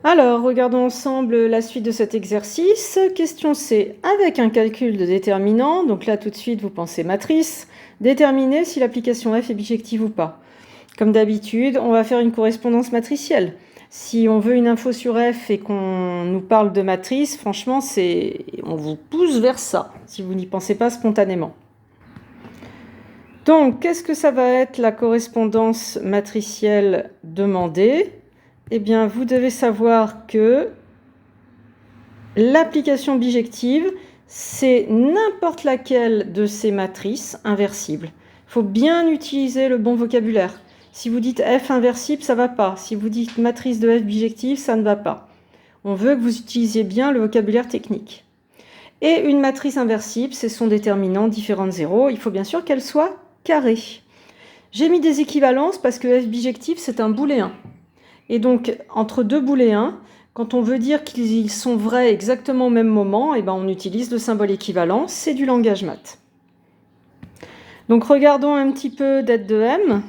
Alors, regardons ensemble la suite de cet exercice. Question C. Avec un calcul de déterminant, donc là tout de suite vous pensez matrice, déterminer si l'application F est bijective ou pas. Comme d'habitude, on va faire une correspondance matricielle. Si on veut une info sur F et qu'on nous parle de matrice, franchement, on vous pousse vers ça, si vous n'y pensez pas spontanément. Donc, qu'est-ce que ça va être la correspondance matricielle demandée ? Eh bien, vous devez savoir que l'application bijective, c'est n'importe laquelle de ces matrices inversibles. Il faut bien utiliser le bon vocabulaire. Si vous dites F inversible, ça ne va pas. Si vous dites matrice de F bijective, ça ne va pas. On veut que vous utilisiez bien le vocabulaire technique. Et une matrice inversible, c'est son déterminant différent de 0. Il faut bien sûr qu'elle soit carrée. J'ai mis des équivalences parce que F bijective, c'est un booléen. Et donc, entre deux booléens, quand on veut dire qu'ils sont vrais exactement au même moment, eh ben on utilise le symbole équivalent, c'est du langage maths. Donc regardons un petit peu det de m.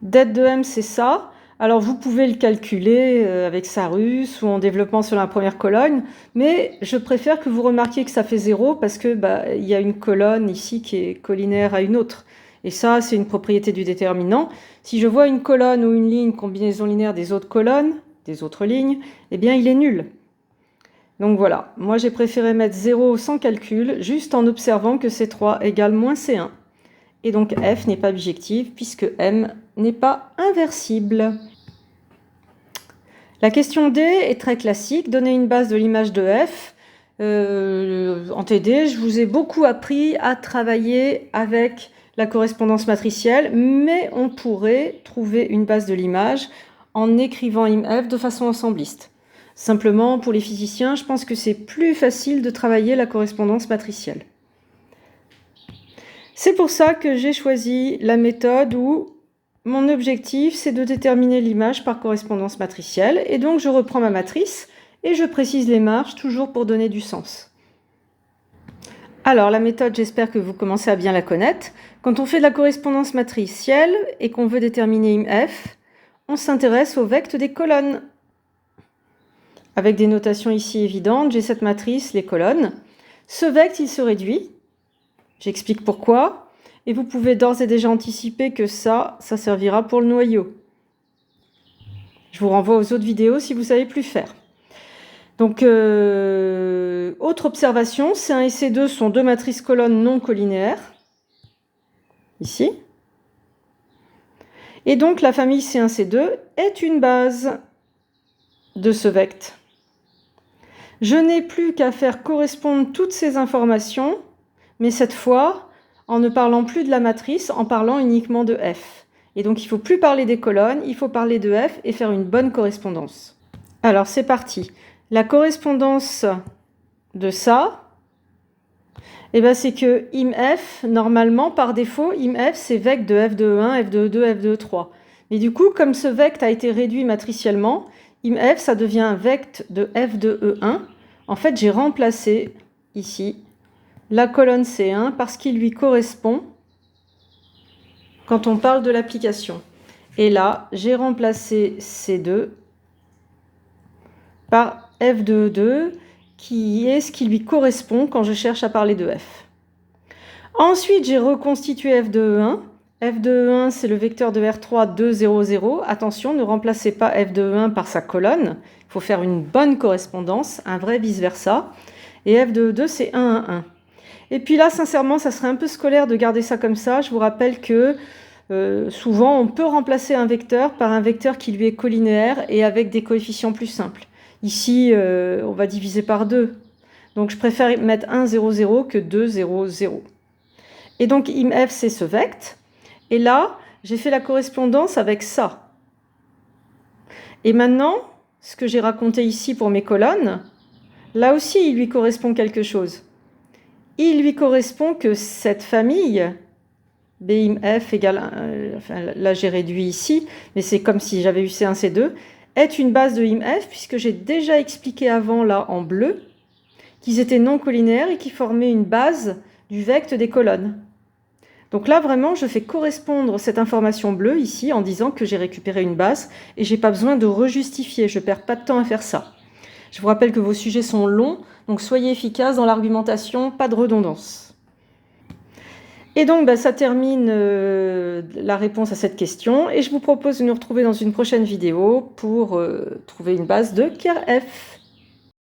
Det de m, c'est ça. Alors vous pouvez le calculer avec Sarus ou en développant sur la première colonne, mais je préfère que vous remarquiez que ça fait 0 parce que il y a une colonne ici qui est collinaire à une autre. Et ça, c'est une propriété du déterminant. Si je vois une colonne ou une ligne combinaison linéaire des autres colonnes, des autres lignes, eh bien il est nul. Donc voilà, moi j'ai préféré mettre 0 sans calcul, juste en observant que C3 égale moins C1. Et donc F n'est pas bijective puisque M n'est pas inversible. La question D est très classique, donner une base de l'image de F. En TD, je vous ai beaucoup appris à travailler avec la correspondance matricielle, mais on pourrait trouver une base de l'image en écrivant IMF de façon ensembliste. Simplement, pour les physiciens, je pense que c'est plus facile de travailler la correspondance matricielle. C'est pour ça que j'ai choisi la méthode où mon objectif, c'est de déterminer l'image par correspondance matricielle. Et donc, je reprends ma matrice et je précise les marges, toujours pour donner du sens. Alors, la méthode, j'espère que vous commencez à bien la connaître. Quand on fait de la correspondance matricielle et qu'on veut déterminer IMF, on s'intéresse au vecte des colonnes. Avec des notations ici évidentes, j'ai cette matrice, les colonnes. Ce vecte, il se réduit. J'explique pourquoi. Et vous pouvez d'ores et déjà anticiper que ça servira pour le noyau. Je vous renvoie aux autres vidéos si vous ne savez plus faire. Donc, autre observation, C1 et C2 sont deux matrices colonnes non collinéaires. Ici. Et donc, la famille C1, C2 est une base de ce vecte. Je n'ai plus qu'à faire correspondre toutes ces informations, mais cette fois, en ne parlant plus de la matrice, en parlant uniquement de F. Et donc, il ne faut plus parler des colonnes, il faut parler de F et faire une bonne correspondance. Alors, c'est parti. La correspondance de ça, c'est que IMF, normalement, par défaut, IMF, c'est vecte de F de E1, F de E2, F de E3. Mais du coup, comme ce vecte a été réduit matriciellement, IMF, ça devient un vecte de F de E1. En fait, j'ai remplacé ici la colonne C1 parce qu'il lui correspond quand on parle de l'application. Et là, j'ai remplacé C2 par F de E2, qui est ce qui lui correspond quand je cherche à parler de F. Ensuite, j'ai reconstitué F de E1. F de E1, c'est le vecteur de R3 2, 0, 0. Attention, ne remplacez pas F de E1 par sa colonne. Il faut faire une bonne correspondance, un vrai vice-versa. Et F de E2, c'est 1, 1, 1. Et puis là, sincèrement, ça serait un peu scolaire de garder ça comme ça. Je vous rappelle que souvent, on peut remplacer un vecteur par un vecteur qui lui est collinéaire et avec des coefficients plus simples. Ici, on va diviser par 2. Donc, je préfère mettre 1, 0, 0 que 2, 0, 0. Et donc, IMF, c'est ce vecte. Et là, j'ai fait la correspondance avec ça. Et maintenant, ce que j'ai raconté ici pour mes colonnes, là aussi, il lui correspond quelque chose. Il lui correspond que cette famille, BIMF égale, là j'ai réduit ici, mais c'est comme si j'avais eu C1, C2, est une base de IMF, puisque j'ai déjà expliqué avant, là, en bleu, qu'ils étaient non collinéaires et qui formaient une base du vecte des colonnes. Donc là, vraiment, je fais correspondre cette information bleue ici en disant que j'ai récupéré une base et j'ai pas besoin de rejustifier, je perds pas de temps à faire ça. Je vous rappelle que vos sujets sont longs, donc soyez efficaces dans l'argumentation, pas de redondance. Et donc, ça termine la réponse à cette question et je vous propose de nous retrouver dans une prochaine vidéo pour trouver une base de KERF.